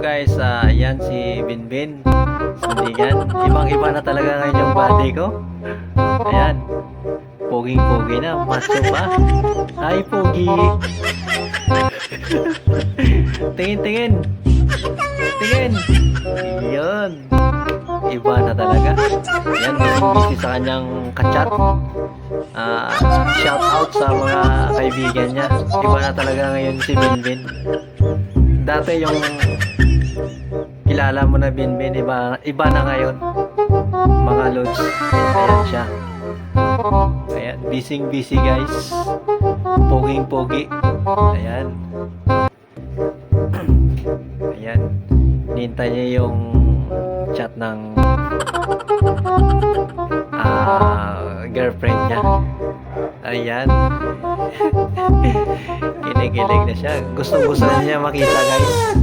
guys, yan si Binbin. Sundingan. Ibang-iba na talaga ngayon yung body ko. Ayan. Poging-pogi na. Maso pa. Hi, Pogi. Tingin-tingin. Tingin. Yun. Iba na talaga. Yan. Busy sa kanyang kachat. Shout out sa mga kaibigan niya. Iba na talaga ngayon si Binbin. Dati yung kilala mo na Binbin, iba na ngayon mga lods. Ayan siya. Ayan, busy guys. Poging pogi. Ayan. Ayan. Nintay niya yung chat ng girlfriend niya. Ayan. Kinikilig na siya. Gusto niya makita guys.